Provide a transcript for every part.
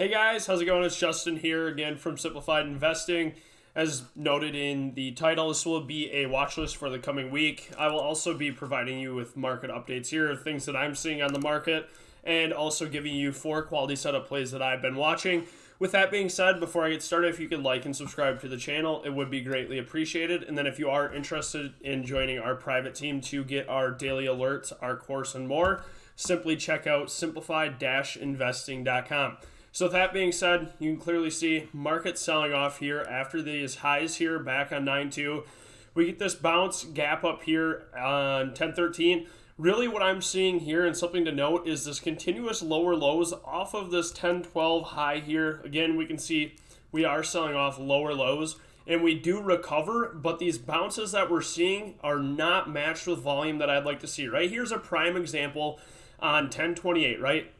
Hey guys, how's it going? It's Justin here again from Simplified Investing. As noted in the title, this will be a watch list for the coming week. I will also be providing you with market updates here, things that I'm seeing on the market, and also giving you 4 quality setup plays that I've been watching. With that being said, before I get started, if you could like and subscribe to the channel, it would be greatly appreciated. And then if you are interested in joining our private team to get our daily alerts, our course, and more, simply check out simplified-investing.com. So with that being said, you can clearly see market selling off here after these highs here back on 9.2. We get this bounce gap up here on 10.13. Really what I'm seeing here, and something to note, is this continuous lower lows off of this 10.12 high here. Again, we can see we are selling off lower lows, and we do recover, but these bounces that we're seeing are not matched with volume that I'd like to see. Right here's a prime example on 10.28, right?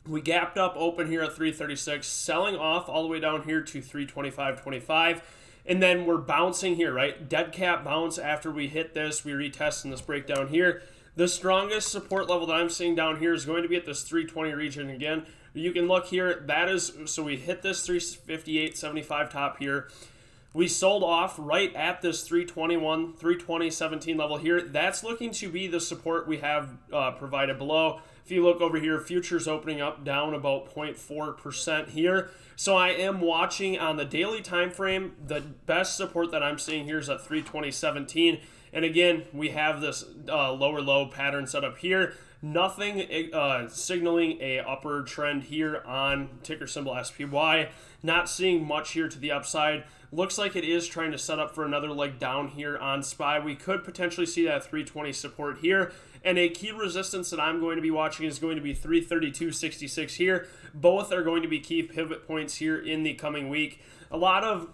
We gapped up open here at 336, selling off all the way down here to 325.25, and then we're bouncing here, right? Dead cat bounce after we hit this. We retest in this breakdown here. The strongest support level that I'm seeing down here is going to be at this 320 region again. You can look here. That is, so we hit this 358.75 top here. We sold off right at this 321, 320.17 level here. That's looking to be the support we have provided below. If you look over here, futures opening up down about 0.4% here. So I am watching on the daily time frame. The best support that I'm seeing here is at 320.17. And again, we have this lower low pattern set up here. Nothing signaling a upward trend here on ticker symbol SPY. Not seeing much here to the upside. Looks like it is trying to set up for another leg down here on SPY. We could potentially see that 320 support here. And a key resistance that I'm going to be watching is going to be 332.66 here. Both are going to be key pivot points here in the coming week. A lot of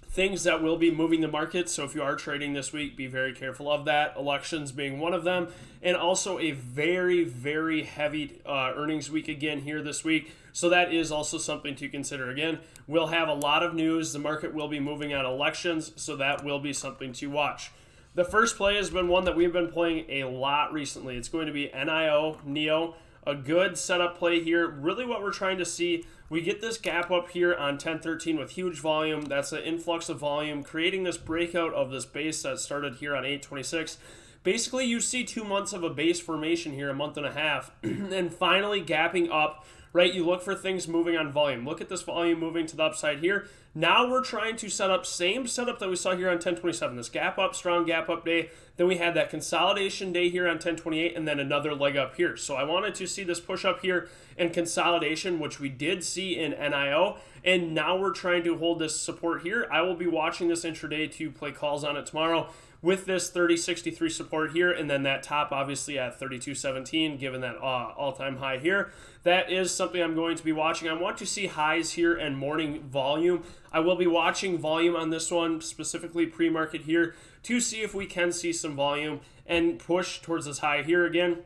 things that will be moving the market, so if you are trading this week, be very careful of that. Elections being one of them, and also a very, very heavy earnings week again here this week. So that is also something to consider. Again, we'll have a lot of news. The market will be moving on elections, so that will be something to watch. The first play has been one that we've been playing a lot recently. It's going to be NEO, a good setup play here. Really what we're trying to see, we get this gap up here on 10.13 with huge volume. That's an influx of volume, creating this breakout of this base that started here on 8.26. Basically, you see 2 months of a base formation here, a month and a half, and finally gapping up, right? You look for things moving on volume. Look at this volume moving to the upside here. Now we're trying to set up same setup that we saw here on 10.27. This gap up, strong gap up day. Then we had that consolidation day here on 10.28 and then another leg up here. So I wanted to see this push up here and consolidation, which we did see in NIO. And now we're trying to hold this support here. I will be watching this intraday to play calls on it tomorrow with this 30.63 support here, and then that top obviously at 32.17, given that all-time high here. That is something I'm going to be watching. I want to see highs here and morning volume. I will be watching volume on this one, specifically pre-market here, to see if we can see some volume and push towards this high here again.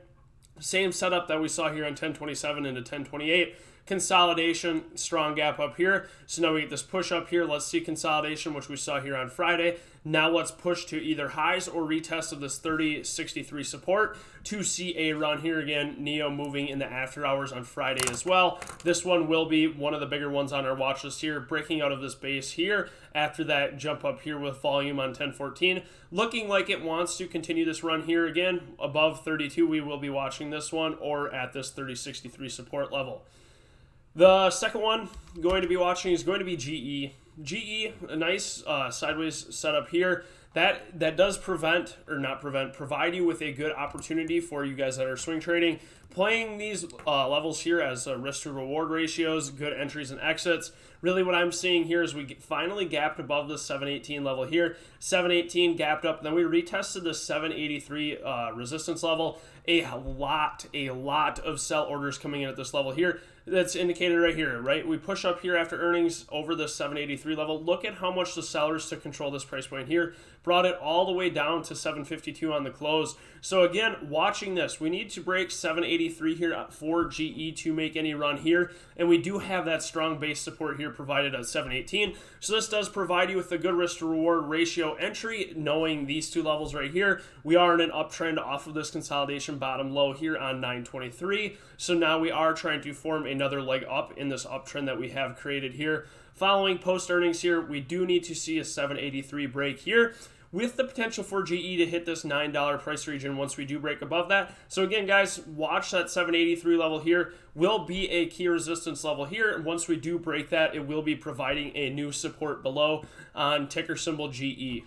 Same setup that we saw here on 10.27 into 10.28. Consolidation, strong gap up here. So now we get this push up here. Let's see consolidation, which we saw here on Friday. Now let's push to either highs or retest of this 30.63 support to see a run here again. NEO moving in the after hours on Friday as well. This one will be one of the bigger ones on our watch list here, breaking out of this base here after that jump up here with volume on 10.14. Looking like it wants to continue this run here again. Above 32, we will be watching this one, or at this 30.63 support level. The second one going to be watching is going to be GE. GE, a nice sideways setup here. That does provide you with a good opportunity for you guys that are swing trading. Playing these levels here as risk to reward ratios, good entries and exits. Really what I'm seeing here is we finally gapped above the 718 level here. 718 gapped up, then we retested the 783 resistance level. A lot of sell orders coming in at this level here. That's indicated right here, right? We push up here after earnings over the 783 level. Look at how much the sellers took control of this price point here. Brought it all the way down to 752 on the close. So again, watching this, we need to break 783 here for GE to make any run here. And we do have that strong base support here provided at 718. So this does provide you with a good risk to reward ratio entry, knowing these two levels right here. We are in an uptrend off of this consolidation bottom low here on 923. So now we are trying to form a another leg up in this uptrend that we have created here. Following post earnings here, we do need to see a 783 break here, with the potential for GE to hit this $9 price region once we do break above that. So again, guys, watch that 783 level here. Will be a key resistance level here. And once we do break that, it will be providing a new support below on ticker symbol GE.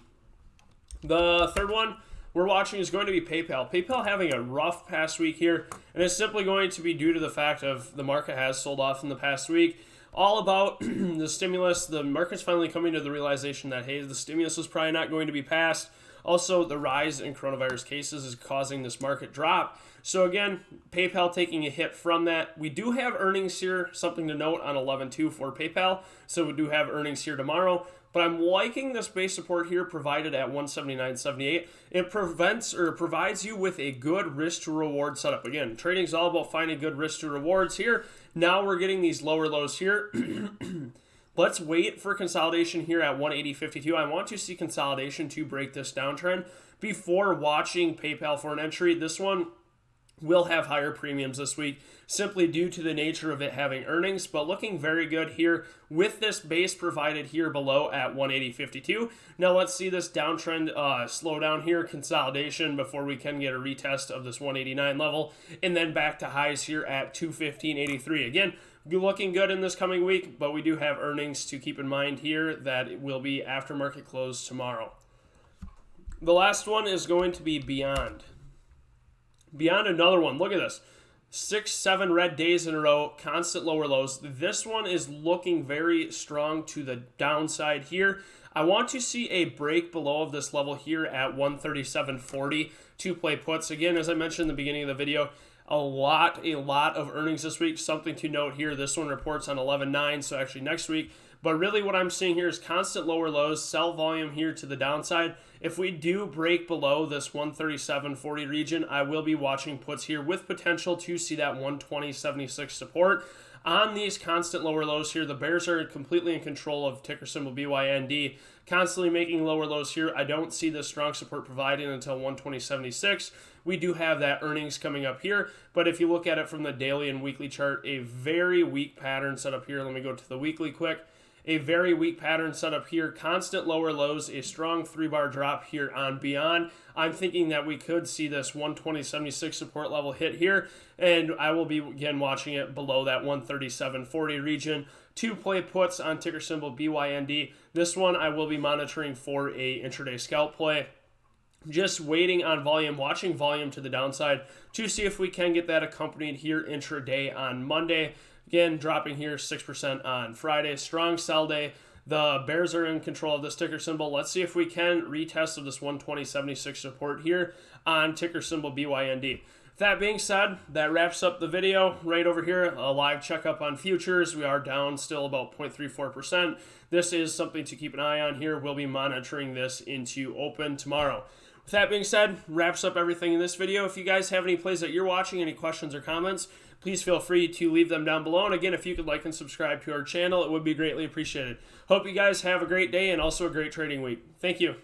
The third one we're watching is going to be PayPal. PayPal having a rough past week here, and it's simply going to be due to the fact of the market has sold off in the past week. All about the stimulus. The market's finally coming to the realization that, hey, the stimulus is probably not going to be passed. Also, the rise in coronavirus cases is causing this market drop. So again, PayPal taking a hit from that. We do have earnings here, something to note on 11/2 for PayPal. So we do have earnings here tomorrow. But I'm liking this base support here provided at 179.78. It provides you with a good risk to reward setup. Again, trading is all about finding good risk to rewards here. Now we're getting these lower lows here. Let's wait for consolidation here at 180.52. I want to see consolidation to break this downtrend before watching PayPal for an entry. This one will have higher premiums this week simply due to the nature of it having earnings, but looking very good here with this base provided here below at 180.52. Now let's see this downtrend slow down here, consolidation before we can get a retest of this 189 level, and then back to highs here at 215.83. Again, be looking good in this coming week, but we do have earnings to keep in mind here that it will be after market close tomorrow. The last one is going to be BYND. BYND, another one. Look at this. 6-7 red days in a row, constant lower lows. This one is looking very strong to the downside here. I want to see a break below of this level here at 137.40 to play puts. Again, as I mentioned in the beginning of the video, a lot of earnings this week. Something to note here, this one reports on 11/9, so actually next week. But really what I'm seeing here is constant lower lows, sell volume here to the downside. If we do break below this 137.40 region, I will be watching puts here with potential to see that 120.76 support. On these constant lower lows here, the bears are completely in control of ticker symbol BYND, constantly making lower lows here. I don't see this strong support providing until 120.76. We do have that earnings coming up here, but if you look at it from the daily and weekly chart, a very weak pattern set up here. Let me go to the weekly quick. A very weak pattern set up here, constant lower lows, a strong 3-bar drop here on BYND. I'm thinking that we could see this 120.76 support level hit here, and I will be again watching it below that 137.40 region to play puts on ticker symbol BYND. This one I will be monitoring for a intraday scalp play. Just waiting on volume, watching volume to the downside to see if we can get that accompanied here intraday on Monday. Again, dropping here 6% on Friday. Strong sell day. The bears are in control of this ticker symbol. Let's see if we can retest of this 120.76 support here on ticker symbol BYND. That being said, that wraps up the video right over here. A live checkup on futures. We are down still about 0.34%. This is something to keep an eye on here. We'll be monitoring this into open tomorrow. With that being said, wraps up everything in this video. If you guys have any plays that you're watching, any questions or comments, please feel free to leave them down below. And again, if you could like and subscribe to our channel, it would be greatly appreciated. Hope you guys have a great day and also a great trading week. Thank you.